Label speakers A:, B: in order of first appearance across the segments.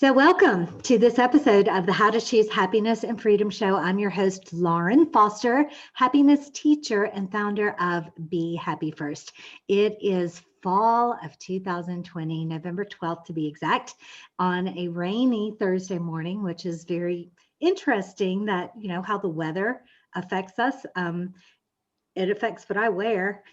A: So, welcome to this episode of the How to Choose Happiness and Freedom Show. I'm your host, Lauren Foster, happiness teacher and founder of Be Happy First. It is fall of 2020, November 12th to be exact, on a rainy Thursday morning, which is very interesting that, how the weather affects us. It affects what I wear,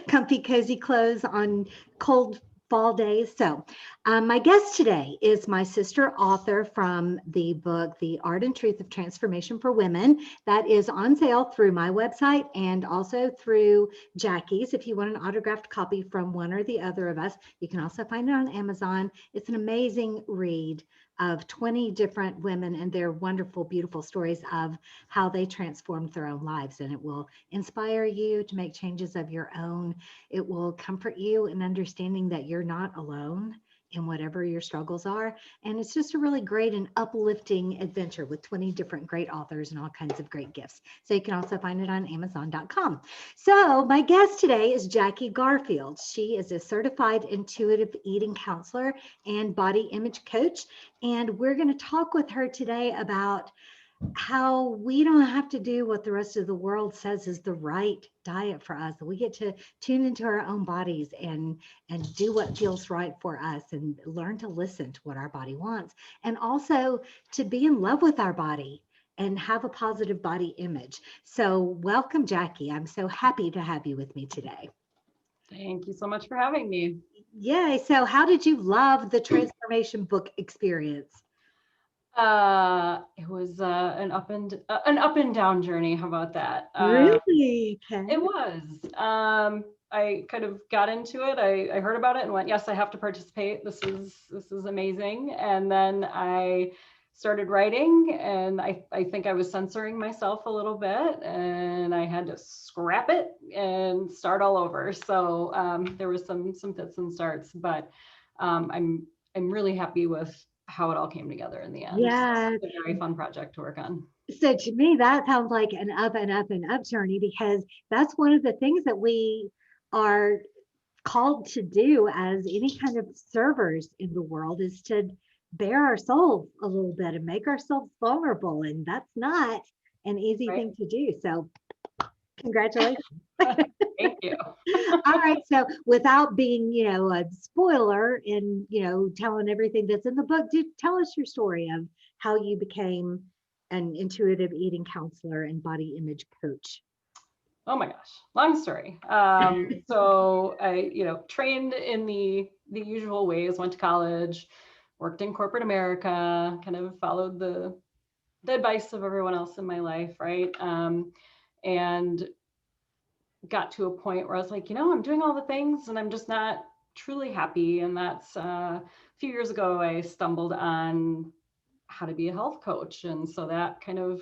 A: comfy, cozy clothes on cold fall days. So my guest today is my sister author from the book, The Art and Truth of Transformation for Women. That is on sale through my website and also through Jackie's. If you want an autographed copy from one or the other of us, you can also find it on Amazon. It's an amazing read of 20 different women and their wonderful, beautiful stories of how they transformed their own lives. And it will inspire you to make changes of your own. It will comfort you in understanding that you're not alone in whatever your struggles are. And it's just a really great and uplifting adventure with 20 different great authors and all kinds of great gifts. So you can also find it on Amazon.com. So my guest today is Jackie Garfield. She is a certified intuitive eating counselor and body image coach. And we're going to talk with her today about how we don't have to do what the rest of the world says is the right diet for us. We get to tune into our own bodies and do what feels right for us and learn to listen to what our body wants, and also to be in love with our body and have a positive body image. So welcome, Jackie. I'm so happy to have you with me today.
B: Thank you so much for having me.
A: Yay. So how did you love the transformation book experience?
B: It was an up and down journey. How about that?
A: Really? Okay.
B: It was. I kind of got into it. I heard about it and went, yes, I have to participate. This is amazing. And then I started writing, and I think I was censoring myself a little bit, and I had to scrap it and start all over. So there was some fits and starts, but I'm really happy with how it all came together in the end.
A: Yeah.
B: So it's a very fun project to work on.
A: So to me, that sounds like an up and up and up journey, because that's one of the things that we are called to do as any kind of servers in the world, is to bare our souls a little bit and make ourselves vulnerable. And that's not an easy thing to do. So congratulations.
B: Thank you.
A: All right. So without being, a spoiler and, telling everything that's in the book, tell us your story of how you became an intuitive eating counselor and body image coach.
B: Oh my gosh, long story. So I, trained in the usual ways, went to college, worked in corporate America, kind of followed the advice of everyone else in my life, right? And got to a point where I was like, I'm doing all the things and I'm just not truly happy. And that's a few years ago, I stumbled on how to be a health coach. And so that kind of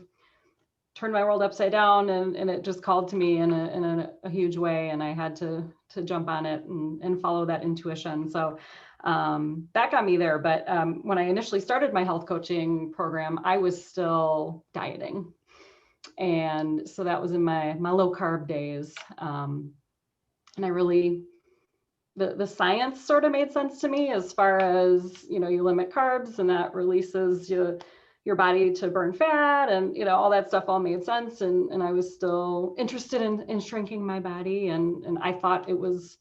B: turned my world upside down, and it just called to me in a huge way. And I had to jump on it and follow that intuition. So that got me there. But when I initially started my health coaching program, I was still dieting. And so that was in my low carb days. And I really, the science sort of made sense to me as far as, you limit carbs and that releases your body to burn fat, and, all that stuff all made sense. And I was still interested in shrinking my body. And I thought it was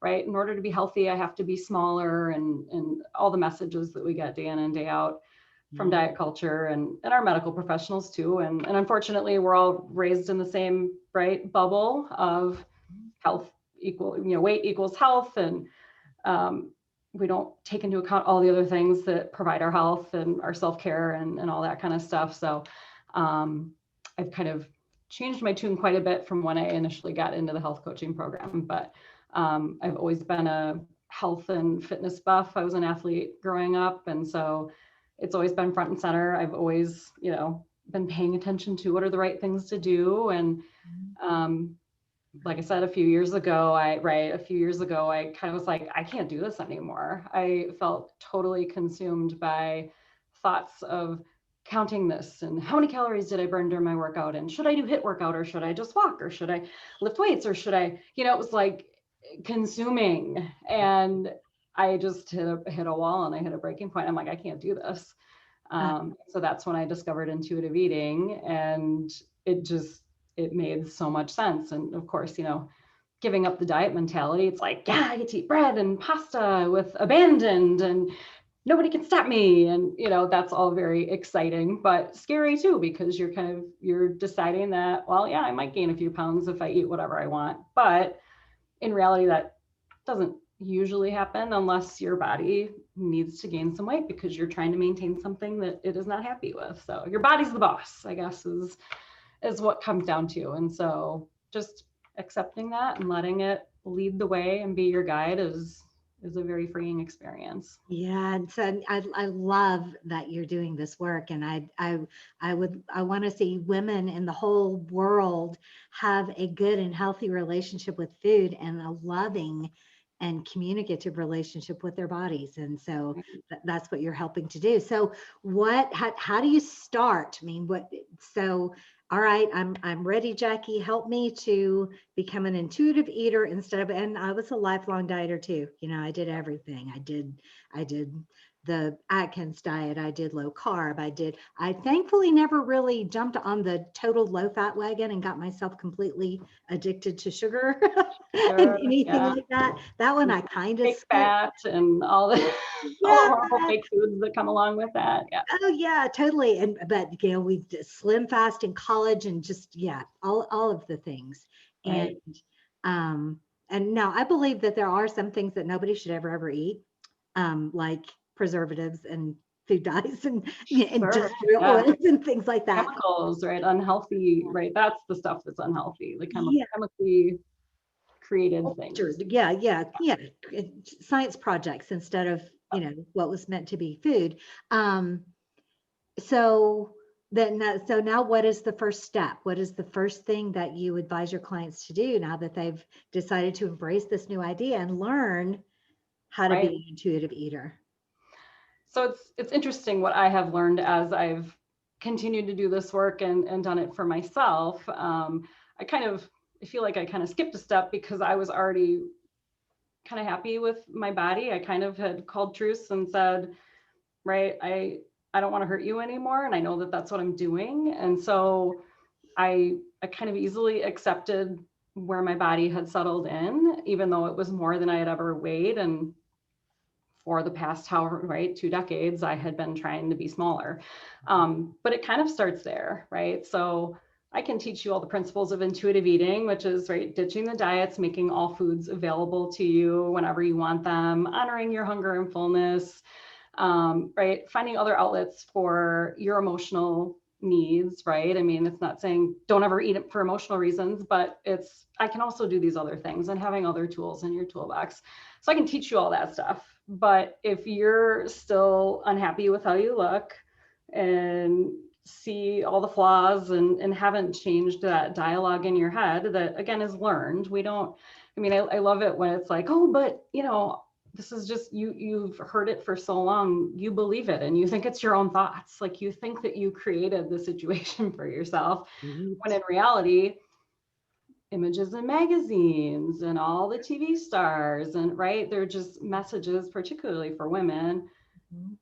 B: right. In order to be healthy, I have to be smaller, and all the messages that we get day in and day out from diet culture and our medical professionals too. And unfortunately, we're all raised in the same bubble of health weight equals health. And we don't take into account all the other things that provide our health and our self-care and all that kind of stuff. So I've kind of changed my tune quite a bit from when I initially got into the health coaching program. But I've always been a health and fitness buff. I was an athlete growing up. And so it's always been front and center. I've always, been paying attention to what are the right things to do. And like I said, a few years ago, I kind of was like, I can't do this anymore. I felt totally consumed by thoughts of counting this and how many calories did I burn during my workout, and should I do HIIT workout, or should I just walk, or should I lift weights, or should I, it was like consuming. And I just hit a wall and I hit a breaking point. I'm like, I can't do this. So that's when I discovered intuitive eating, and it made so much sense. And of course, giving up the diet mentality, it's like, yeah, I get to eat bread and pasta with abandon, and nobody can stop me. And, that's all very exciting, but scary too, because you're deciding that, well, yeah, I might gain a few pounds if I eat whatever I want. But in reality, that doesn't usually happen unless your body needs to gain some weight because you're trying to maintain something that it is not happy with. So your body's the boss, I guess, is what comes down to. And so just accepting that and letting it lead the way and be your guide is a very freeing experience.
A: Yeah, and so I love that you're doing this work, and I want to see women in the whole world have a good and healthy relationship with food and a loving and communicative relationship with their bodies. And so that's what you're helping to do. So how do you start? I mean, all right, I'm ready, Jackie. Help me to become an intuitive eater and I was a lifelong dieter too. I did everything. I did the Atkins diet. I did low carb. I thankfully never really jumped on the total low fat wagon and got myself completely addicted to sugar and anything like that. That one I kind of
B: fake fat and all the horrible fake foods that come along with that. Yeah.
A: Oh yeah, totally. But we did slim fast in college and just all of the things.
B: Right.
A: And now I believe that there are some things that nobody should ever eat, like preservatives and food dyes and industrial oils and things like that.
B: Chemicals, right? Unhealthy, right? That's the stuff that's unhealthy, like chemically created things.
A: Yeah. Science projects instead of, what was meant to be food. So now what is the first step? What is the first thing that you advise your clients to do now that they've decided to embrace this new idea and learn how to be an intuitive eater?
B: So it's interesting what I have learned as I've continued to do this work and done it for myself. I feel like I kind of skipped a step because I was already kind of happy with my body. I kind of had called truce and said, right, I don't want to hurt you anymore. And I know that that's what I'm doing. And so I kind of easily accepted where my body had settled in, even though it was more than I had ever weighed. And for the past 2 decades, I had been trying to be smaller. But it kind of starts there, right? So I can teach you all the principles of intuitive eating, which is ditching the diets, making all foods available to you whenever you want them, honoring your hunger and fullness, finding other outlets for your emotional needs, right? I mean, it's not saying don't ever eat it for emotional reasons, but I can also do these other things and having other tools in your toolbox. So I can teach you all that stuff. But if you're still unhappy with how you look and see all the flaws and haven't changed that dialogue in your head that again is learned, I love it when it's like, oh, but this is just you've heard it for so long, you believe it and you think it's your own thoughts. Like you think that you created the situation for yourself, when in reality, images in magazines and all the TV stars and they're just messages, particularly for women,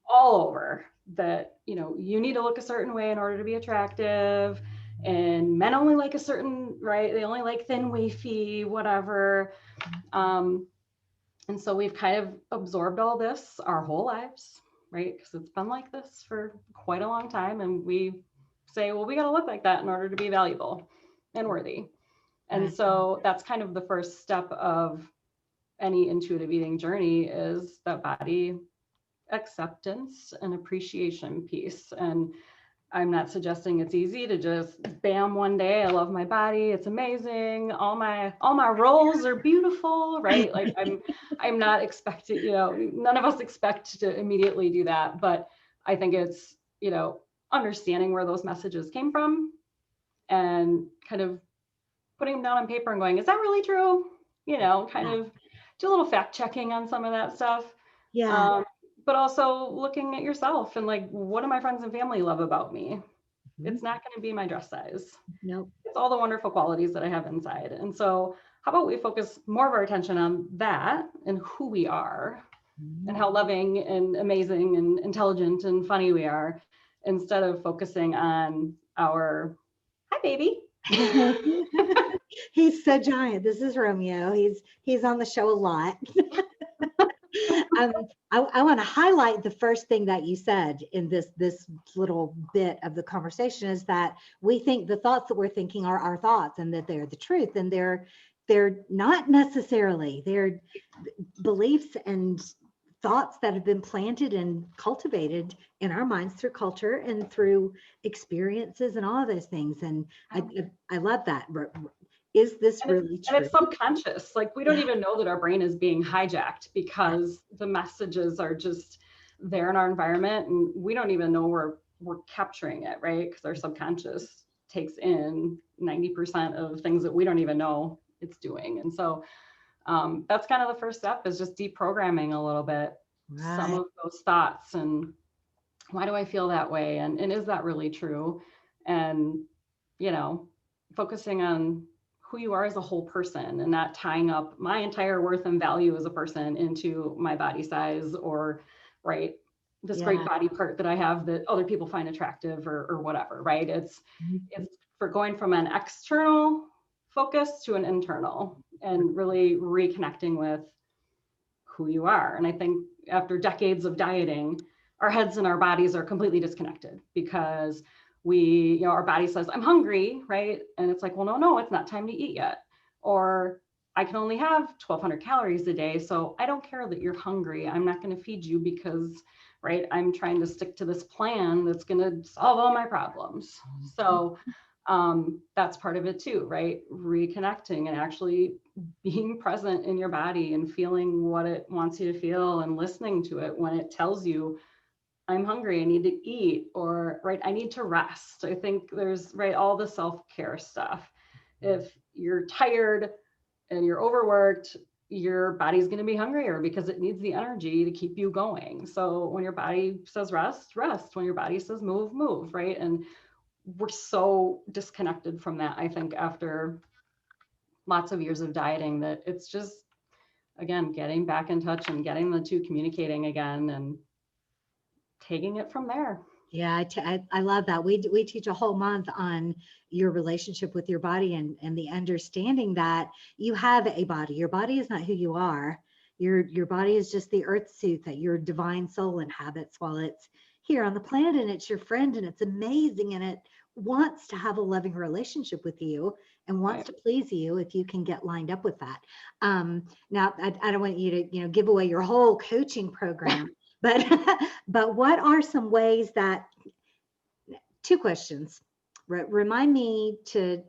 B: all over that, you need to look a certain way in order to be attractive, and men only like a certain, they only like thin, wafy, whatever. And so we've kind of absorbed all this our whole lives, right? Because it's been like this for quite a long time. And we say, well, we got to look like that in order to be valuable and worthy. And so that's kind of the first step of any intuitive eating journey, is that body acceptance and appreciation piece. And I'm not suggesting it's easy to just bam one day, I love my body, it's amazing, all my rolls are beautiful, right? Like I'm not expecting, none of us expect to immediately do that, but I think it's, understanding where those messages came from and kind of putting them down on paper and going, is that really true? Kind of do a little fact checking on some of that stuff.
A: Yeah.
B: But also looking at yourself and like, what do my friends and family love about me? It's not going to be my dress size.
A: Nope.
B: It's all the wonderful qualities that I have inside. And so how about we focus more of our attention on that and who we are, and how loving and amazing and intelligent and funny we are, instead of focusing on our, hi baby.
A: He's so giant. This is Romeo. He's on the show a lot. I want to highlight the first thing that you said in this little bit of the conversation is that we think the thoughts that we're thinking are our thoughts and that they're the truth, and they're not necessarily. They're beliefs and thoughts that have been planted and cultivated in our minds through culture and through experiences and all of those things. And I love that. Is this really true?
B: And it's subconscious. Like, we don't
A: Yeah.
B: even know that our brain is being hijacked because the messages are just there in our environment, and we don't even know we're capturing it, right? Because our subconscious takes in 90% of things that we don't even know it's doing. And so that's kind of the first step, is just deprogramming a little bit some of those thoughts. And why do I feel that way? And is that really true? And, you know, focusing on who you are as a whole person, and not tying up my entire worth and value as a person into my body size, or, right, this great body part that I have that other people find attractive, or whatever, right? It's for going from an external focus to an internal, and really reconnecting with who you are. And I think after decades of dieting, our heads and our bodies are completely disconnected, because our body says, I'm hungry, right? And it's like, well, no, it's not time to eat yet. Or I can only have 1,200 calories a day, so I don't care that you're hungry. I'm not going to feed you because, right, I'm trying to stick to this plan that's going to solve all my problems. So that's part of it too, right? Reconnecting and actually being present in your body and feeling what it wants you to feel, and listening to it when it tells you, I'm hungry, I need to eat, or, right, I need to rest. I think there's, right, all the self-care stuff. If you're tired and you're overworked, your body's going to be hungrier because it needs the energy to keep you going. So when your body says rest, rest. When your body says move, move, right? And we're so disconnected from that, I think, after lots of years of dieting, that it's just, again, getting back in touch and getting the two communicating again, and taking it from there.
A: Yeah, I love that. We teach a whole month on your relationship with your body, and the understanding that you have a body. Your body is not who you are. Your body is just the earth suit that your divine soul inhabits while it's here on the planet, and it's your friend, and it's amazing, and it wants to have a loving relationship with you and wants to please you if you can get lined up with that. Now, I don't want you to give away your whole coaching program. But what are some ways that, two questions, remind me to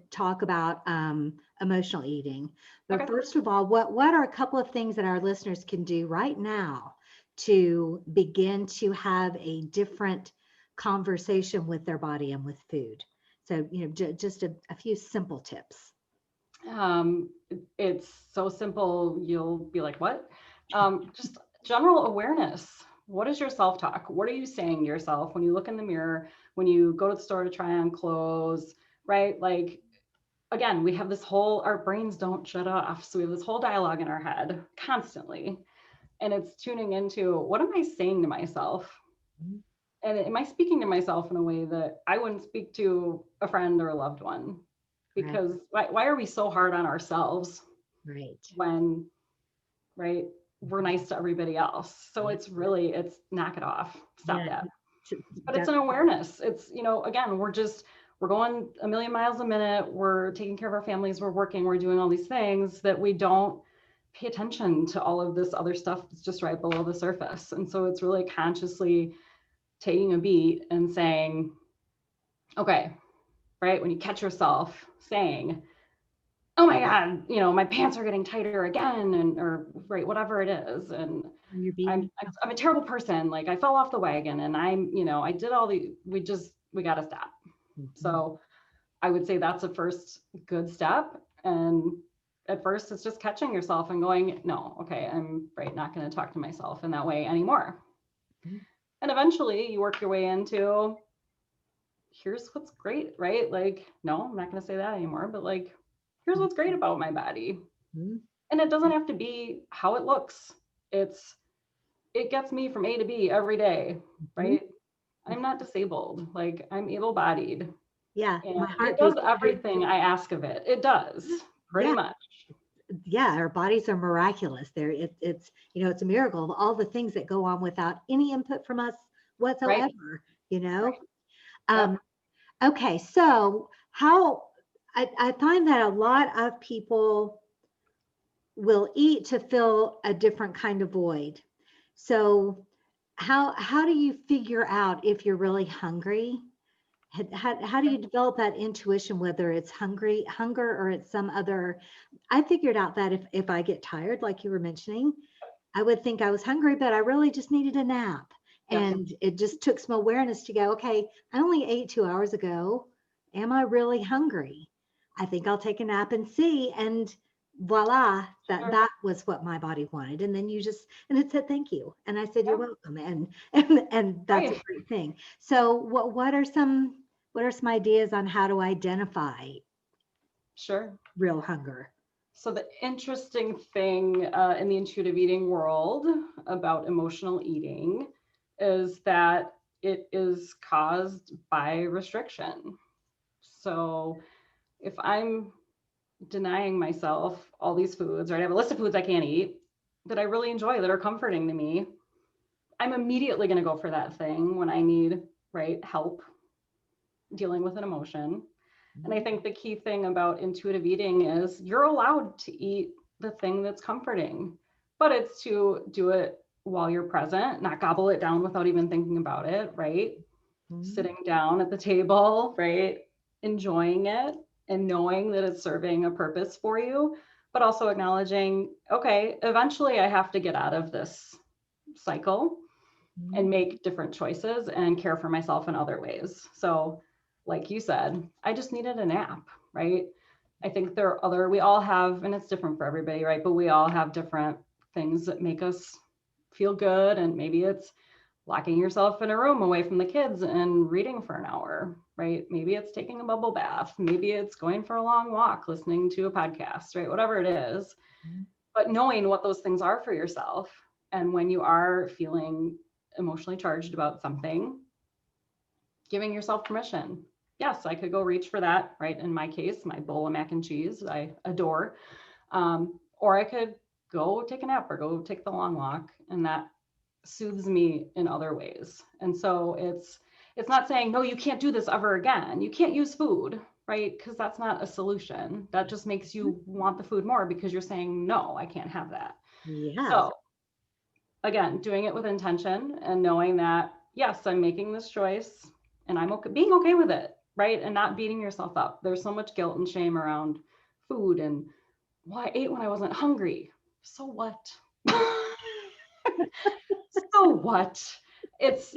A: talk about emotional eating. But first of all, what are a couple of things that our listeners can do right now to begin to have a different conversation with their body and with food? So, just a few simple tips.
B: It's so simple, you'll be like, what? Just general awareness. What is your self-talk? What are you saying to yourself when you look in the mirror, when you go to the store to try on clothes, right? Like, again, we have this whole, our brains don't shut off. So we have this whole dialogue in our head constantly. And it's tuning into, what am I saying to myself? And am I speaking to myself in a way that I wouldn't speak to a friend or a loved one? Because why are we so hard on ourselves?
A: Right.
B: When, right, we're nice to everybody else. So it's knock it off. Stop that. But it's an awareness. It's, again, we're going a million miles a minute. We're taking care of our families. We're working, we're doing all these things that we don't pay attention to all of this other stuff that's just right below the surface. And so it's really consciously taking a beat and saying, okay, right, when you catch yourself saying, oh my God, my pants are getting tighter again, or right, whatever it is. And I'm a terrible person. Like, I fell off the wagon, and I did all we got to stop. So I would say that's a first good step. And at first it's just catching yourself and going, no, okay, I'm not going to talk to myself in that way anymore. And eventually you work your way into, here's what's great, right? Like, no, I'm not going to say that anymore, but here's what's great about my body. And it doesn't have to be how it looks. it gets me from A to B every day,
A: Mhm.
B: right? I'm not disabled, like I'm able-bodied,
A: Yeah,
B: and
A: my
B: it
A: heart
B: does
A: beats every
B: everything I ask of it. It does, pretty
A: yeah,
B: much.
A: yeah, our bodies are miraculous. It's it's a miracle of all the things that go on without any input from us
B: Right,
A: whatsoever, you know.
B: right.
A: Um,
B: Yep,
A: okay, so how I find that a lot of people will eat to fill a different kind of void. So how do you figure out if you're really hungry? How do you develop that intuition, whether it's hunger or it's some other? I figured out that if I get tired, like you were mentioning, I would think I was hungry, but I really just needed a nap.
B: yep.
A: And it just took some awareness to go, okay, I only ate 2 hours ago. Am I really hungry? I think I'll take a nap and see. And voila, that
B: Sure.
A: that was what my body wanted. And then and it said thank you. And I said, you're
B: Yeah,
A: welcome. And that's a
B: right.
A: great thing. So what are some ideas on how to identify
B: Sure.
A: real hunger?
B: So the interesting thing in the intuitive eating world about emotional eating is that it is caused by restriction. So if I'm denying myself all these foods, right? I have a list of foods I can't eat that I really enjoy, that are comforting to me. I'm immediately going to go for that thing when I need, right, help dealing with an emotion. And I think the key thing about intuitive eating is you're allowed to eat the thing that's comforting, but it's to do it while you're present, not gobble it down without even thinking about it, right?
A: Mhm.
B: Sitting down at the table, right? Enjoying it and knowing that it's serving a purpose for you, but also acknowledging, okay, eventually I have to get out of this cycle and
A: Mhm.
B: make different choices and care for myself in other ways. So, like you said, I just needed a nap, right? I think there are we all have, and it's different for everybody, right? But we all have different things that make us feel good. And maybe it's locking yourself in a room away from the kids and reading for an hour, right? Maybe it's taking a bubble bath. Maybe it's going for a long walk, listening to a podcast, right? Whatever it is. But knowing what those things are for yourself. And when you are feeling emotionally charged about something, giving yourself permission. Yes, I could go reach for that, right? In my case, my bowl of mac and cheese, I adore. Or I could go take a nap or go take the long walk, and that soothes me in other ways. And so it's not saying, no, you can't do this ever again. You can't use food, right? Because that's not a solution. That just makes you want the food more because you're saying, no, I can't have that.
A: Yes.
B: So again, doing it with intention and knowing that, yes, I'm making this choice and I'm okay, being okay with it, right? And not beating yourself up. There's so much guilt and shame around food and, well, I ate when I wasn't hungry. So what? So what? It's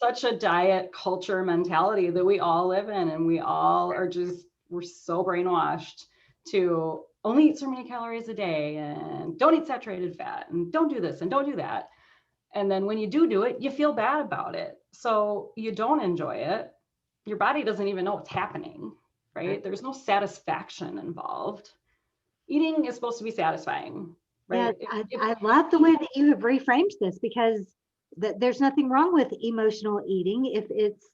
B: such a diet culture mentality that we all live in, and we all are just, we're so brainwashed to only eat so many calories a day and don't eat saturated fat and don't do this and don't do that. And then when you do it, you feel bad about it. So you don't enjoy it. Your body doesn't even know what's happening, right? There's no satisfaction involved. Eating is supposed to be satisfying,
A: Yeah,
B: right? If
A: I love the way that you have reframed this because there's nothing wrong with emotional eating if it's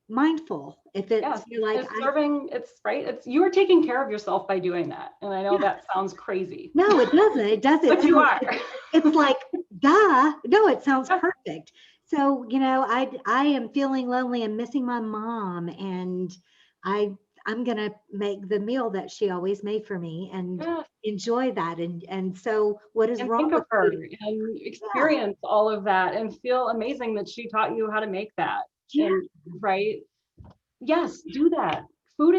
A: mindful. If it's
B: yes,
A: you're like,
B: it's serving, it's right. It's, you are taking care of yourself by doing that. And I know
A: yeah,
B: that sounds crazy,
A: no, it doesn't. It does. It
B: but you
A: sounds,
B: are.
A: it's like, duh. No, it sounds perfect. So, I am feeling lonely and missing my mom, and I I'm gonna make the meal that she always made for me and
B: Yeah.
A: enjoy that. And so what is
B: And
A: wrong
B: think of
A: with
B: her
A: food?
B: and
A: Yeah,
B: experience all of that and feel amazing that she taught you how to make that.
A: yeah,
B: And right. Yes, do that. Food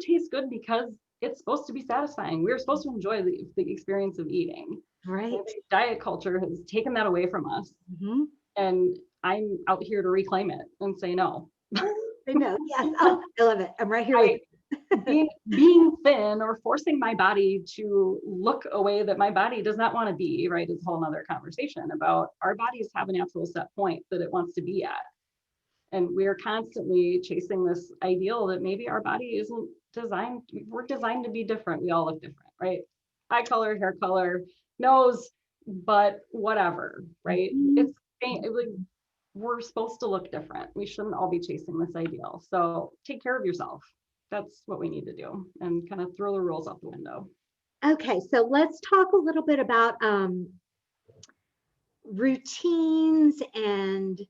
B: tastes good because it's supposed to be satisfying. We're supposed to enjoy the experience of eating. And I
A: right.
B: think diet culture has taken that away from us.
A: Mhm.
B: And I'm out here to reclaim it and say no.
A: I know. Yes. Oh, I love it. I'm right here with
B: I being thin or forcing my body to look a way that my body does not want to be, right, is a whole nother conversation about our bodies have a natural set point that it wants to be at. And we're constantly chasing this ideal that maybe our body isn't designed, we're designed to be different. We all look different, right? Eye color, hair color, nose, but whatever, right?
A: Mhm.
B: It's like, we're supposed to look different. We shouldn't all be chasing this ideal. So take care of yourself. That's what we need to do, and kind of throw the rules out the window.
A: Okay, so let's talk a little bit about routines and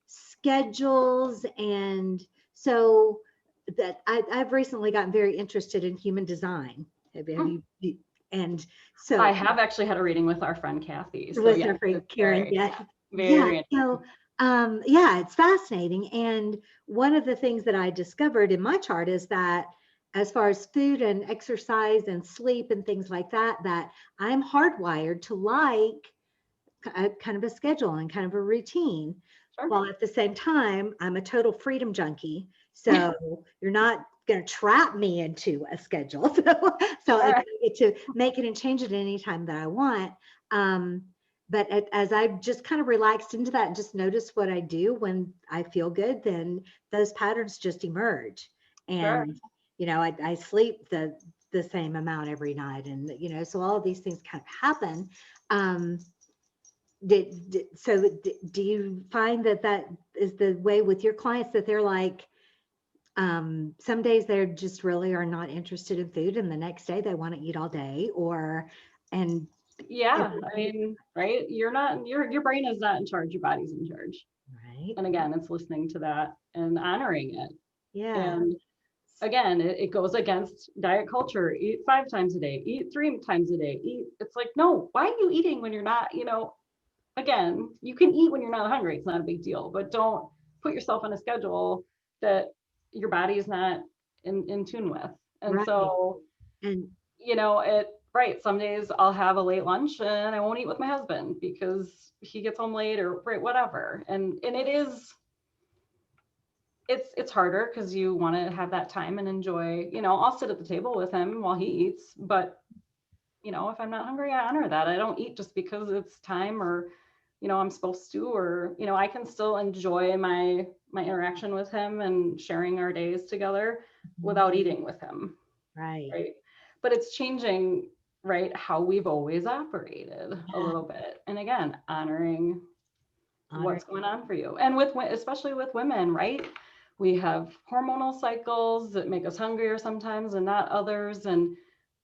A: schedules. And so that I've recently gotten very interested in human design. Have and
B: I
A: so
B: have actually had a reading with our friend Kathy. So
A: with
B: yeah,
A: our friend
B: it's
A: Karen, yeah, yeah.
B: very
A: So yeah, it's fascinating. And one of the things that I discovered in my chart is that as far as food and exercise and sleep and things like that, that I'm hardwired to like a kind of a schedule and kind of a routine.
B: sure.
A: While at the same time, I'm a total freedom junkie. So you're not going to trap me into a schedule. So I
B: Sure.
A: get to make it and change it anytime that I want. But as I've just kind of relaxed into that and just notice what I do when I feel good, then those patterns just emerge.
B: Sure.
A: And, I sleep the same amount every night. And, so all of these things kind of happen. Um, do you find that that is the way with your clients, that they're like, some days they're just really are not interested in food and the next day they want to eat all day, or and
B: Yeah, I mean, right? You're not, your brain is not in charge, your body's in charge.
A: right,
B: And again, it's listening to that and honoring it.
A: yeah,
B: And again, it goes against diet culture. Eat 5 times a day, eat 3 times a day, eat. It's like, no, why are you eating when you're not, again, you can eat when you're not hungry. It's not a big deal, but don't put yourself on a schedule that your body is not in tune with. And
A: right,
B: so,
A: and
B: right, some days I'll have a late lunch and I won't eat with my husband because he gets home late, or right, whatever. And it's harder because you want to have that time and enjoy, I'll sit at the table with him while he eats, but if I'm not hungry, I honor that. I don't eat just because it's time, or I'm supposed to, or I can still enjoy my interaction with him and sharing our days together without eating with him,
A: right,
B: right? But it's changing, right, how we've always operated a
A: yeah,
B: little bit. And again, honoring
A: honor,
B: what's going on for you. And especially with women, right? We have hormonal cycles that make us hungrier sometimes and not others. And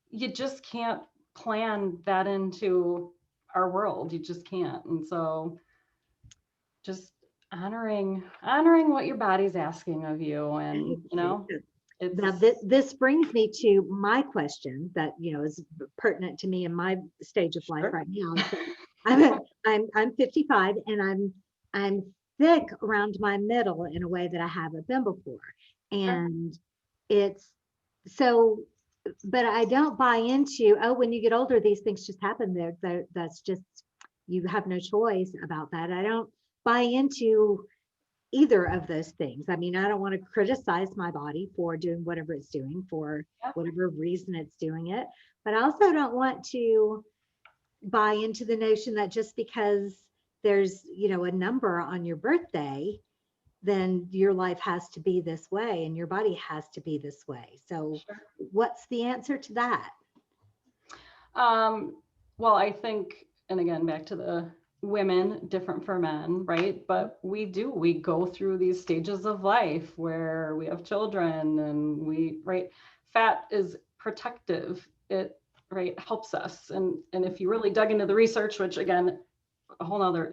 B: you just can't plan that into our world. You just can't. And so just honoring what your body's asking of you. And
A: now
B: it's
A: this brings me to my question that is pertinent to me in my stage of life
B: sure.
A: right now. So I'm 55 and I'm thick around my middle in a way that I haven't been before.
B: Sure.
A: And it's so, but I don't buy into, oh, when you get older, these things just happen there. That's just, you have no choice about that. I don't buy into either of those things. I mean, I don't want to criticize my body for doing whatever it's doing for
B: Yep.
A: whatever reason it's doing it. But I also don't want to buy into the notion that just because there's, a number on your birthday, then your life has to be this way and your body has to be this way. So
B: Sure.
A: what's the answer to that?
B: Well, I think, and again, back to the women, different for men, right? But we go through these stages of life where we have children and right, fat is protective. It, right, helps us. And if you really dug into the research, which again,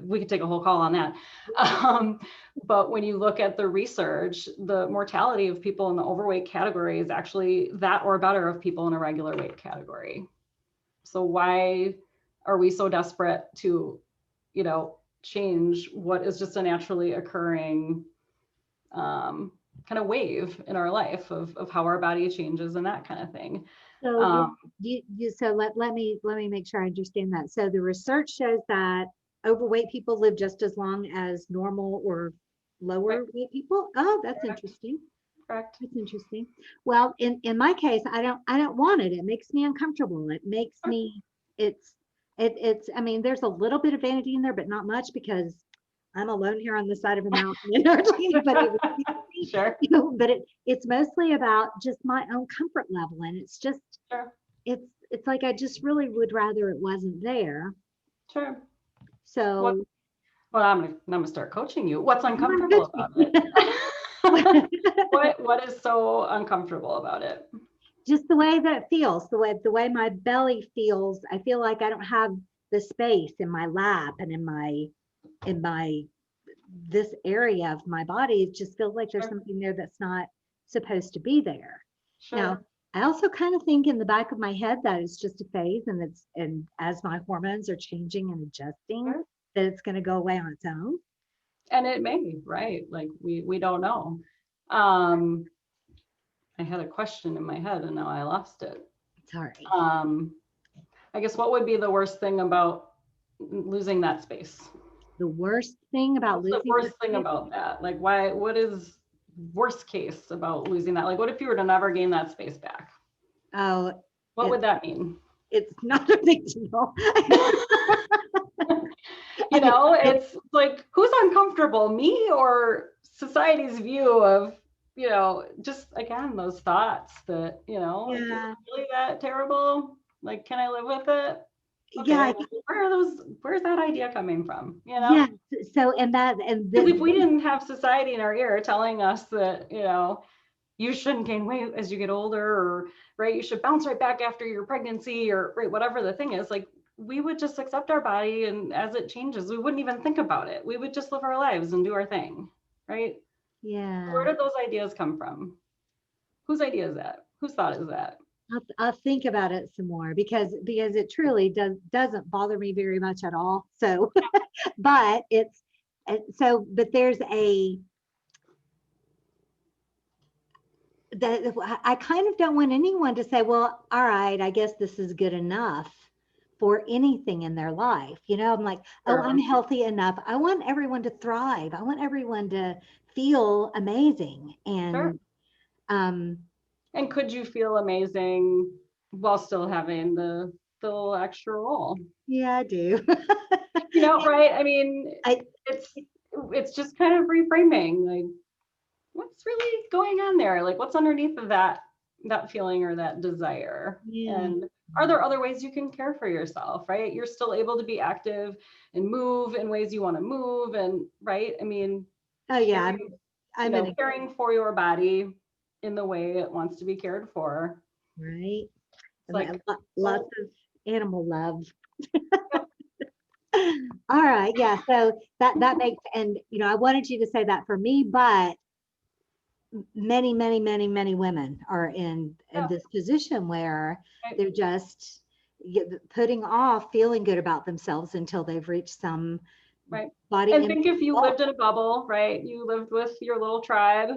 B: we could take a whole call on that. But when you look at the research, the mortality of people in the overweight category is actually that or better of people in a regular weight category. So why are we so desperate to, change what is just a naturally occurring kind of wave in our life of how our body changes and that kind of thing.
A: So so let me make sure I understand that. So the research shows that overweight people live just as long as normal or
B: Right.
A: lower weight people. Oh, that's
B: Correct.
A: interesting.
B: Correct.
A: That's interesting. Well, in my case, I don't want it. It makes me uncomfortable. It makes
B: Sure.
A: me it's I mean, there's a little bit of vanity in there, but not much because I'm alone here on the side of a mountain and hardly anybody would see me,
B: Sure.
A: but it's mostly about just my own comfort level. And it's just
B: Sure.
A: it's like I just really would rather it wasn't there.
B: Sure.
A: So
B: Well, I'm gonna start coaching you. What's uncomfortable about it? What is so uncomfortable about it?
A: just the way that it feels, the way my belly feels. I feel like I don't have the space in my lap and in my this area of my body. It just feels like there's
B: Sure.
A: something there that's not supposed to be there. Now,
B: Sure.
A: I also kind of think in the back of my head that it's just a phase, and as my hormones are changing and adjusting,
B: Sure.
A: that it's going to go away on its own.
B: And it may, right? Like we don't know. Um, I had a question in my head and now I lost it.
A: Sorry.
B: I guess what would be the worst thing about losing that space?
A: The worst thing about
B: What's the
A: losing
B: worst
A: this
B: thing
A: weight,
B: about that? Like why, what is worst case about losing that? Like what if you were to never gain that space back?
A: oh,
B: What would that mean?
A: it's not a big deal.
B: It's like, who's uncomfortable, me or society's view of, just again, those thoughts that, like, is it
A: Yeah,
B: really that terrible? Like, can I live with it?
A: yeah,
B: Okay, well, where's that idea coming from?
A: yeah. So, and
B: Because if we didn't have society in our ear telling us that, you shouldn't gain weight as you get older, or right, you should bounce right back after your pregnancy, or right, whatever the thing is, like we would just accept our body, and as it changes, we wouldn't even think about it. We would just live our lives and do our thing, right? Where
A: yeah,
B: did those ideas come from? Whose idea is that? Whose thought is that?
A: I'll think about it some more because it truly doesn't bother me very much at all. So, but but there's a that I kind of don't want anyone to say, well, all right, I guess this is good enough for anything in their life. I'm like, oh, I'm
B: Sure.
A: healthy enough. I want everyone to thrive. I want everyone to feel amazing.
B: Sure.
A: Um,
B: And could you feel amazing while still having the little extra role?
A: yeah, I do.
B: Right? I mean,
A: I,
B: it's it's just kind of reframing, like what's really going on there? Like what's underneath of that feeling or that desire?
A: yeah.
B: And are there other ways you can care for yourself, right? You're still able to be active and move in ways you want to move, and right? I mean,
A: Oh yeah,
B: caring,
A: I'm in
B: caring for your body in the way it wants to be cared for.
A: right.
B: It's like,
A: Lots
B: well,
A: of animal love.
B: yep,
A: All right, yeah. So that makes, and I wanted you to say that for me, but many, many, many, many women are in
B: yeah,
A: this position where
B: right,
A: they're just putting off feeling good about themselves until they've reached some
B: right.
A: body
B: And
A: image
B: think if you
A: goal.
B: lived in a bubble, right? You lived with your little tribe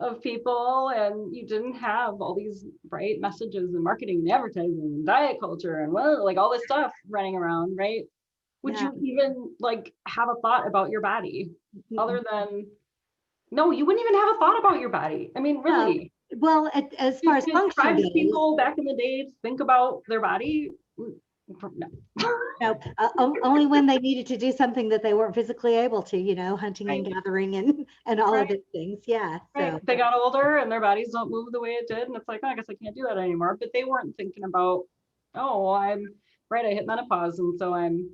B: of people and you didn't have all these right messages and marketing and advertising and diet culture and well, like all this stuff running around, right? Would
A: Yeah.
B: you even like have a thought about your body other than no, you wouldn't even have a thought about your body. I mean,
A: No.
B: really,
A: Well, as far as
B: did
A: function
B: tribes
A: goes,
B: people back in the day think about their body? No.
A: no, only when they needed to do something that they weren't physically able to, hunting and
B: Right,
A: gathering and all of
B: right,
A: those things. Yeah.
B: right.
A: So
B: They got older and their bodies don't move the way it did. And it's like, oh, I guess I can't do that anymore. But they weren't thinking about, oh, well, I'm right. I hit menopause. And so I'm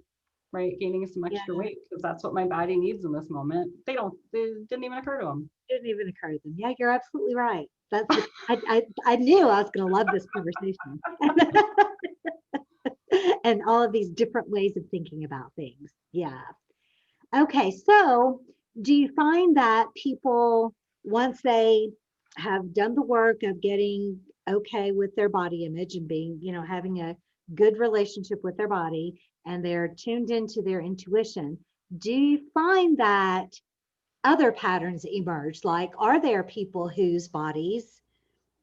B: right gaining some
A: yeah,
B: extra weight because that's what my body needs in this moment. They didn't even occur to them.
A: it didn't even occur to them. Yeah, you're absolutely right. I knew I was going to love this conversation. And all of these different ways of thinking about things. Yeah. Okay. So, do you find that people, once they have done the work of getting okay with their body image and being, having a good relationship with their body and they're tuned into their intuition, do you find that other patterns emerge? Like, are there people whose bodies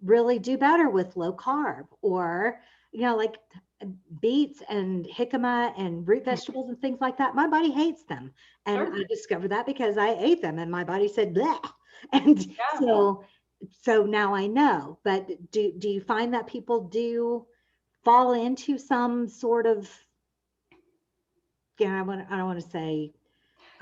A: really do better with low carb, or like beets and jicama and root vegetables and things like that? My body hates them, and
B: Sure.
A: I discovered that because I ate them and my body said bleh. And
B: Yeah.
A: so now I know. But do you find that people do fall into some sort of, I don't want to say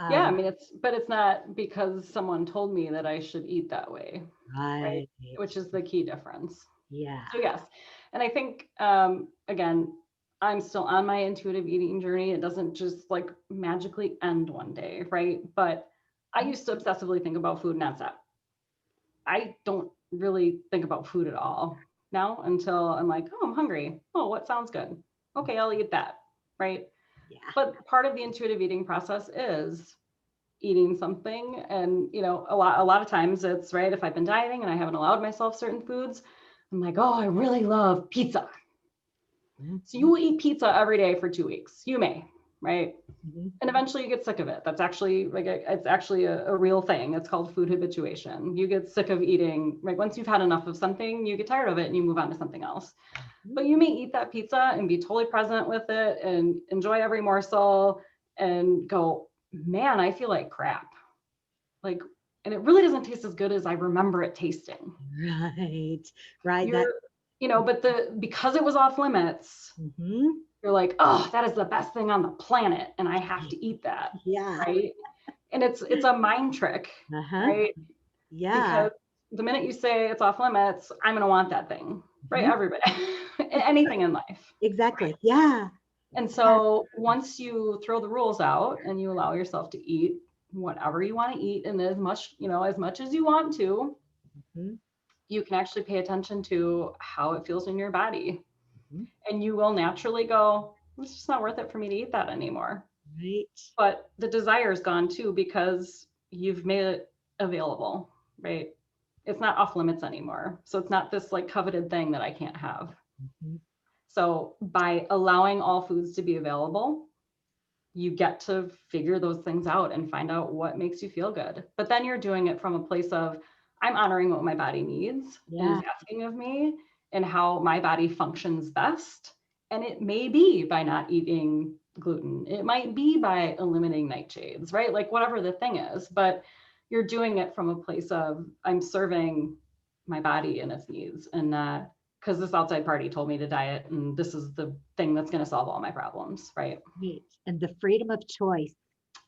B: Yeah. I
A: um
B: mean, but it's not because someone told me that I should eat that way. Right.
A: right,
B: Which is the key difference.
A: yeah,
B: So yes. And I think, again, I'm still on my intuitive eating journey. It doesn't just like magically end one day, right? But I used to obsessively think about food nonstop. I don't really think about food at all now until I'm like, oh, I'm hungry. Oh, what sounds good? Okay, I'll eat that, right?
A: Yeah.
B: But part of the intuitive eating process is eating something. And, a lot of times it's right. If I've been dieting and I haven't allowed myself certain foods, I'm like, oh, I really love pizza. So you will eat pizza every day for 2 weeks. You may, right?
A: Mm-hmm.
B: And eventually you get sick of it. That's actually it's actually a real thing. It's called food habituation. You get sick of eating, right? Once you've had enough of something, you get tired of it and you move on to something else. But you may eat that pizza and be totally present with it and enjoy every morsel and go, man, I feel like crap. Like, and it really doesn't taste as good as I remember it tasting.
A: Right.
B: But because it was off limits, you're like, oh, that is the best thing on the planet, and I have to eat that.
A: Yeah.
B: Right. And it's a mind trick, right?
A: Yeah.
B: Because the minute you say it's off limits, I'm going to want that thing, right? Everybody, anything in life.
A: Exactly. Right? Yeah.
B: And so once you throw the rules out and you allow yourself to eat whatever you want to eat and as much as you want to, you can actually pay attention to how it feels in your body. And you will naturally go, it's just not worth it for me to eat that anymore.
A: Right.
B: But the desire is gone too, because you've made it available, right? It's not off limits anymore. So it's not this like coveted thing that I can't have. So by allowing all foods to be available, you get to figure those things out and find out what makes you feel good. But then you're doing it from a place of, I'm honoring what my body needs and is asking of me and how my body functions best. And it may be by not eating gluten. It might be by eliminating nightshades, right? Like whatever the thing is, but you're doing it from a place of, I'm serving my body and its needs, and not because this outside party told me to diet and this is the thing that's going to solve all my problems, right?
A: And the freedom of choice.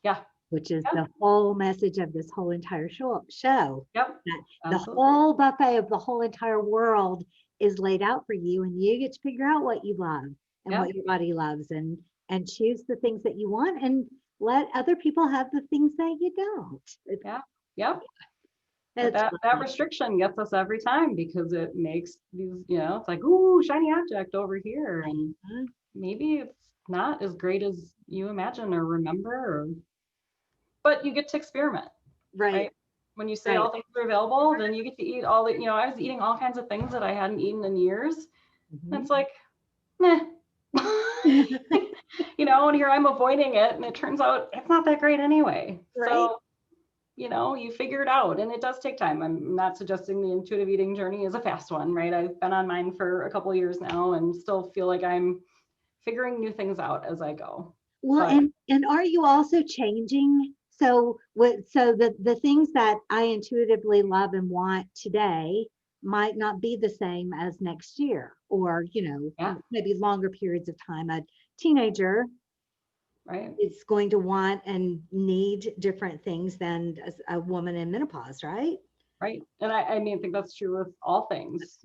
B: Yeah.
A: Which is the whole message of this whole entire show.
B: Yep.
A: That the whole buffet of the whole entire world is laid out for you, and you get to figure out what you love and what your body loves, and choose the things that you want, and let other people have the things that you don't.
B: Yep. That restriction gets us every time, because it makes these, it's like, ooh, shiny object over here. And maybe it's not as great as you imagine or remember, but you get to experiment, right? When you say all things are available, then you get to eat all the, I was eating all kinds of things that I hadn't eaten in years. And it's like, meh. And here I'm avoiding it, and it turns out it's not that great anyway. So, you figure it out, and it does take time. I'm not suggesting the intuitive eating journey is a fast one, right? I've been on mine for a couple of years now and still feel like I'm figuring new things out as I go.
A: Well, and are you also changing? So the things that I intuitively love and want today might not be the same as next year, or maybe longer periods of time. A teenager is going to want and need different things than a woman in menopause, right?
B: Right. And I think that's true with all things.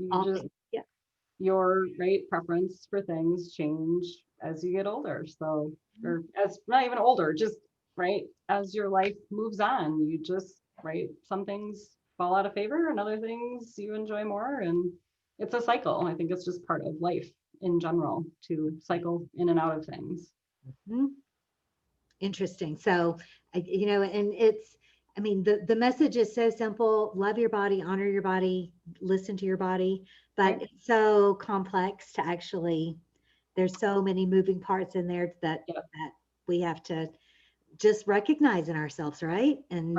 B: Your preference for things change as you get older. So, or as not even older, just as your life moves on, you just some things fall out of favor and other things you enjoy more, and it's a cycle. I think it's just part of life in general to cycle in and out of things.
A: Interesting. So, and it's, the message is so simple: love your body, honor your body, listen to your body. But it's so complex to actually, there's so many moving parts in there that we have to just recognize in ourselves, right? And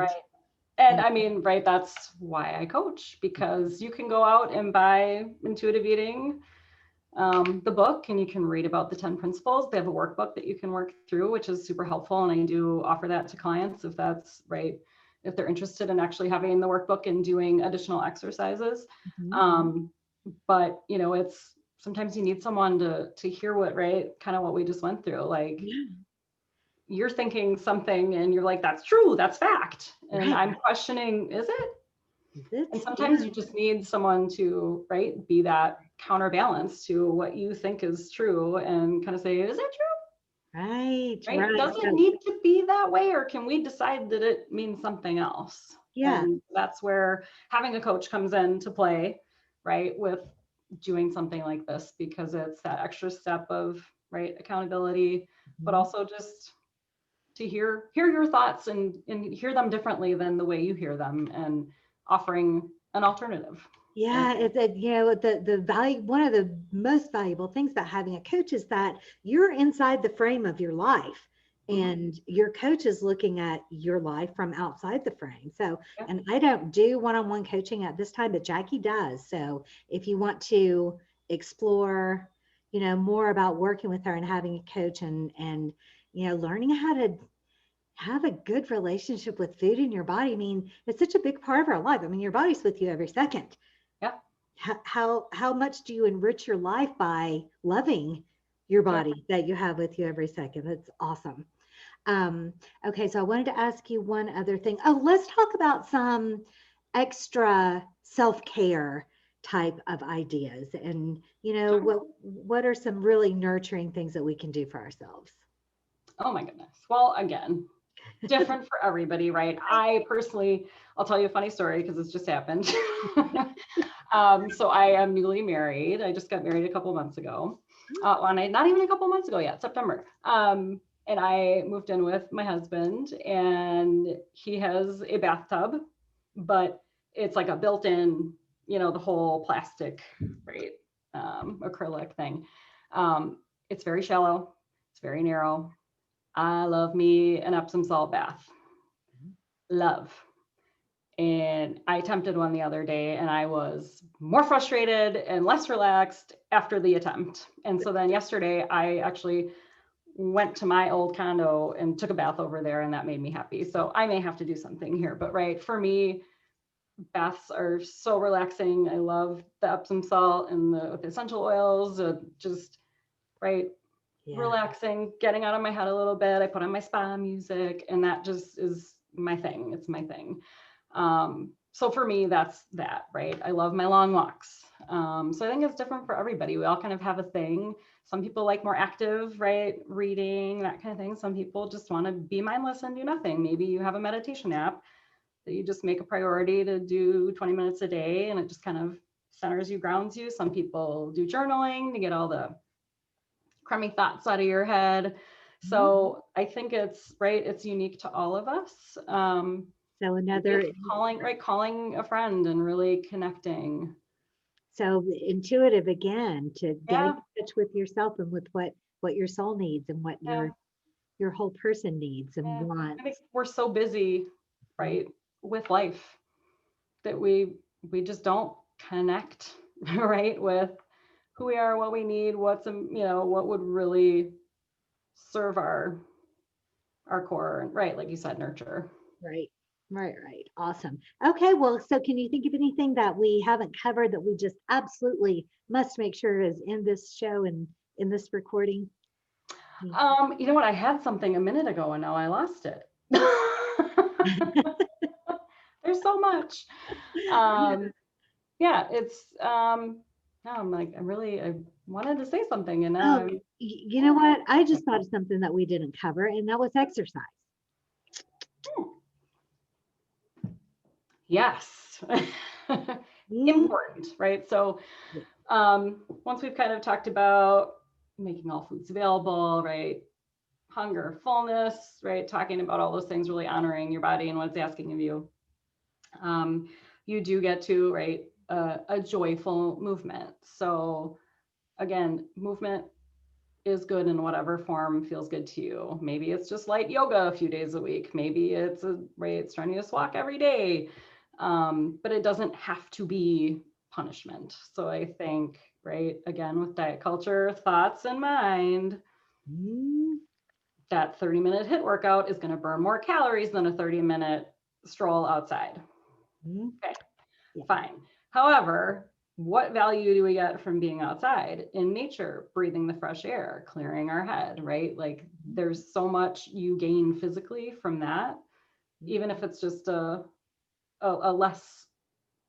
B: that's why I coach, because you can go out and buy Intuitive Eating, the book, and you can read about the 10 principles. They have a workbook that you can work through, which is super helpful. And I do offer that to clients if that's if they're interested in actually having the workbook and doing additional exercises. But it's sometimes you need someone to hear what, kind of what we just went through. Like you're thinking something and you're like, that's true, that's fact. And I'm questioning, is it? And sometimes you just need someone to, right, be that counterbalance to what you think is true and kind of say, is that true?
A: Right,
B: Right?
A: right.
B: Does it need to be that way, or can we decide that it means something else?
A: Yeah.
B: And that's where having a coach comes into play, right, with doing something like this, because it's that extra step of, right, accountability, but also just to hear your thoughts and hear them differently than the way you hear them, and offering an alternative.
A: Yeah, it's the value, one of the most valuable things about having a coach is that you're inside the frame of your life, and your coach is looking at your life from outside the frame. So,
B: Yeah.
A: and I don't do one-on-one coaching at this time, but Jackie does. So if you want to explore, more about working with her and having a coach, and learning how to have a good relationship with food in your body. I mean, it's such a big part of our life. I mean, your body's with you every second.
B: Yeah.
A: How much do you enrich your life by loving your body that you have with you every second? That's awesome. Okay, so I wanted to ask you one other thing. Oh, let's talk about some extra self-care type of ideas, and what are some really nurturing things that we can do for ourselves?
B: Oh my goodness. Well, again, different for everybody, right? I personally, I'll tell you a funny story because it's just happened. So I am newly married. I just got married a couple months ago. Not even a couple months ago yet, September. And I moved in with my husband, and he has a bathtub, but it's like a built-in, the whole plastic, right, acrylic thing. It's very shallow. It's very narrow. I love me an Epsom salt bath. Love. And I attempted one the other day, and I was more frustrated and less relaxed after the attempt. And so then yesterday, I actually went to my old condo and took a bath over there, and that made me happy. So I may have to do something here, but right, for me, baths are so relaxing. I love the Epsom salt and the essential oils, just right, relaxing, getting out of my head a little bit. I put on my spa music, and that just is my thing. It's my thing. So for me, that's that, right? I love my long walks. So I think it's different for everybody. We all kind of have a thing. Some people like more active, right? Reading, that kind of thing. Some people just want to be mindless and do nothing. Maybe you have a meditation app that you just make a priority to do 20 minutes a day, and it just kind of centers you, grounds you. Some people do journaling to get all the crummy thoughts out of your head. So I think it's right. It's unique to all of us.
A: So another
B: Calling a friend and really connecting.
A: So intuitive again, to get in
B: Yeah.
A: touch with yourself and with what your soul needs and what
B: Yeah.
A: your whole person needs and
B: Yeah.
A: wants.
B: I think we're so busy, right, with life that we just don't connect, right, with who we are, what we need, what would really serve our core, right, like you said, nurture.
A: Right. Right. Awesome. Okay. Well, so can you think of anything that we haven't covered that we just absolutely must make sure is in this show and in this recording?
B: You know what? I had something a minute ago and now I lost it. There's so much. Yeah, it's now I'm like, I wanted to say something, and now
A: You know what? I just thought of something that we didn't cover, and that was exercise.
B: Yes. Important, right? So once we've kind of talked about making all foods available, right? Hunger, fullness, right? Talking about all those things, really honoring your body and what it's asking of you. You do get to, right, a joyful movement. So again, movement is good in whatever form feels good to you. Maybe it's just light yoga a few days a week. Maybe it's right, strenuous walk every day. But it doesn't have to be punishment. So I think, right, again, with diet culture, thoughts in mind, that 30-minute HIIT workout is going to burn more calories than a 30-minute stroll outside. Okay, fine. However, what value do we get from being outside in nature, breathing the fresh air, clearing our head, right? Like there's so much you gain physically from that, even if it's just a less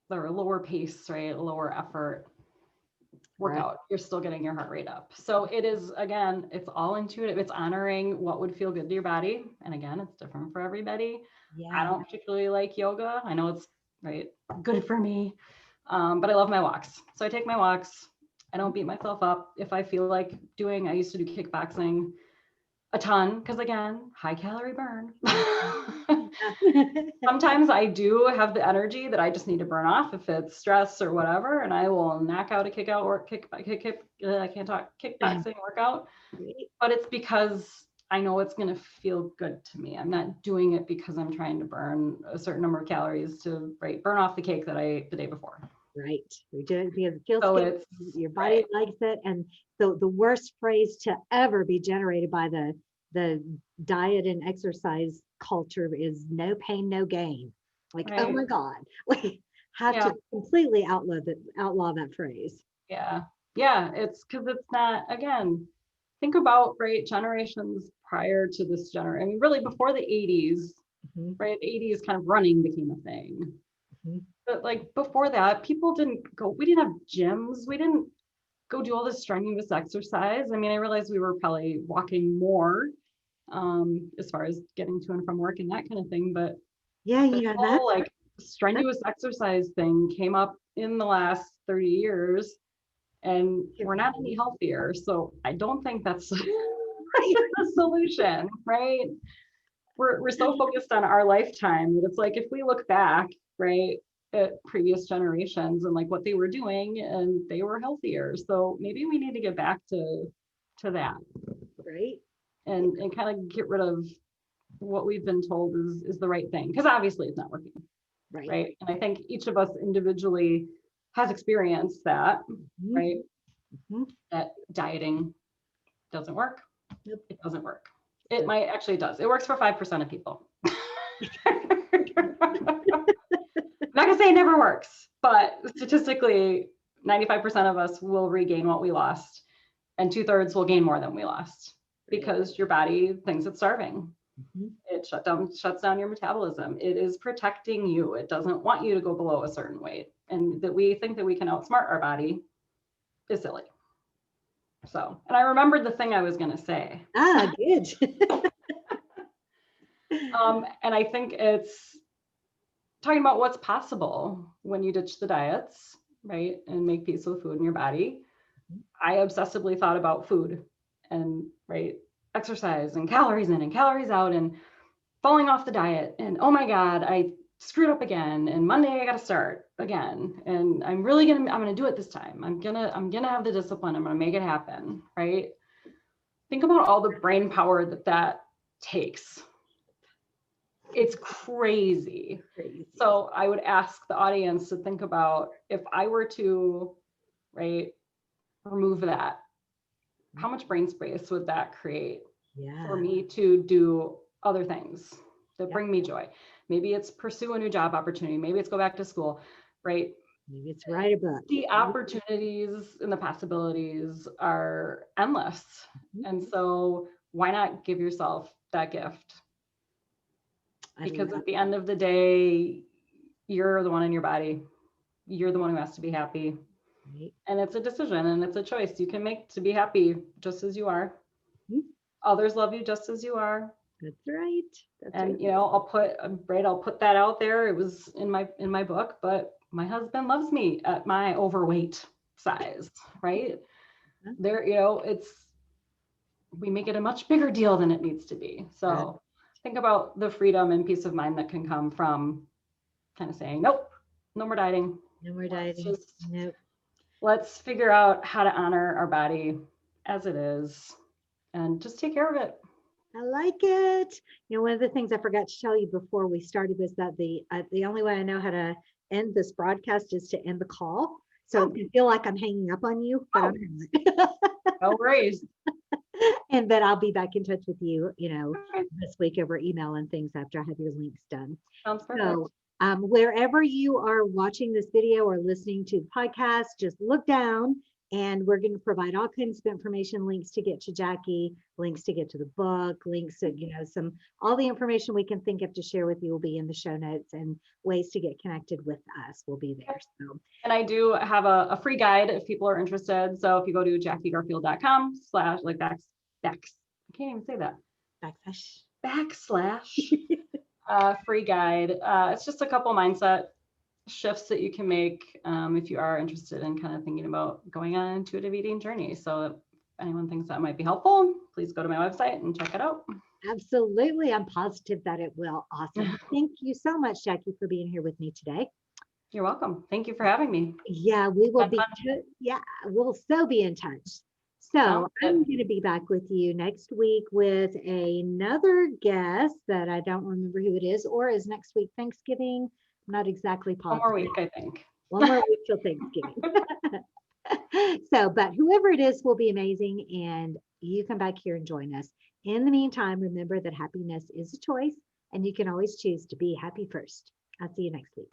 B: or lower pace, right? Lower effort workout, you're still getting your heart rate up. So it is, again, it's all intuitive. It's honoring what would feel good to your body. And again, it's different for everybody. I don't particularly like yoga. I know it's good for me. But I love my walks. So I take my walks. I don't beat myself up. If I feel like I used to do kickboxing a ton, because again, high calorie burn. Sometimes I do have the energy that I just need to burn off if it's stress or whatever, and I will knock out a kickboxing workout. But it's because I know it's going to feel good to me. I'm not doing it because I'm trying to burn a certain number of calories to burn off the cake that I ate the day before.
A: Right. We do it because it feels good. Your body likes it. And so the worst phrase to ever be generated by the diet and exercise culture is no pain, no gain. Like, oh my God, we have to completely outlaw that phrase.
B: Yeah. Yeah. It's because it's not, again, think about, generations prior to this generation. I mean, really before the 80s, the 80s kind of running became a thing. But like before that, people we didn't have gyms. We didn't go do all this strenuous exercise. I mean, I realized we were probably walking more as far as getting to and from work and that kind of thing. But the whole strenuous exercise thing came up in the last 30 years and we're not any healthier. So I don't think that's the solution, right? We're so focused on our lifetime that it's like, if we look back, at previous generations and like what they were doing, and they were healthier. So maybe we need to get back to that.
A: Right.
B: And kind of get rid of what we've been told is the right thing. Because obviously it's not working. Right. And I think each of us individually has experienced that, right? That dieting doesn't work. It doesn't work. It might actually does. It works for 5% of people. I'm not gonna say it never works, but statistically, 95% of us will regain what we lost, and 2/3 will gain more than we lost because your body thinks it's starving. It shuts down your metabolism. It is protecting you. It doesn't want you to go below a certain weight, and that we think that we can outsmart our body is silly. So, and I remembered the thing I was gonna say.
A: Good.
B: And I think it's talking about what's possible when you ditch the diets, and make peace with food in your body. I obsessively thought about food and exercise and calories in and calories out and falling off the diet. And oh my God, I screwed up again. And Monday I got to start again. And I'm going to do it this time. I'm going to have the discipline. I'm going to make it happen. Right. Think about all the brain power that takes. It's crazy. So I would ask the audience to think about, if I were to, remove that, how much brain space would that create for me to do other things that bring me joy? Maybe it's pursue a new job opportunity. Maybe it's go back to school, Maybe
A: it's write a book.
B: The opportunities and the possibilities are endless. And so why not give yourself that gift? Because at the end of the day, you're the one in your body. You're the one who has to be happy. And it's a decision and it's a choice you can make to be happy just as you are. Others love you just as you are.
A: That's right.
B: And I'll put that out there. It was in my book, but my husband loves me at my overweight size, right? There, we make it a much bigger deal than it needs to be. So think about the freedom and peace of mind that can come from kind of saying, nope, no more dieting.
A: No more dieting. Nope.
B: Let's figure out how to honor our body as it is and just take care of it.
A: I like it. One of the things I forgot to tell you before we started was that the only way I know how to end this broadcast is to end the call. So I feel like I'm hanging up on you, but I'm not.
B: No worries.
A: And then I'll be back in touch with you, this week over email and things after I have your links done.
B: Sounds perfect.
A: So wherever you are watching this video or listening to the podcast, just look down And we're going to provide all kinds of information, links to get to Jackie, links to get to the book, links to, all the information we can think of to share with you will be in the show notes, and ways to get connected with us will be there. So,
B: and I do have a free guide if people are interested. So if you go to jackiegarfield.com/ like I can't even say that. / free guide. It's just a couple mindset shifts that you can make if you are interested in kind of thinking about going on an intuitive eating journey. So if anyone thinks that might be helpful, please go to my website and check it out.
A: Absolutely. I'm positive that it will. Awesome. Thank you so much, Jackie, for being here with me today.
B: You're welcome. Thank you for having me.
A: Yeah, we will be. We'll still be in touch. So I'm going to be back with you next week with another guest that I don't remember who it is. Or is next week Thanksgiving? I'm not exactly positive.
B: 1 more week, I think.
A: 1 more week till Thanksgiving. So, but whoever it is will be amazing, and you come back here and join us. In the meantime, remember that happiness is a choice, and you can always choose to be happy first. I'll see you next week.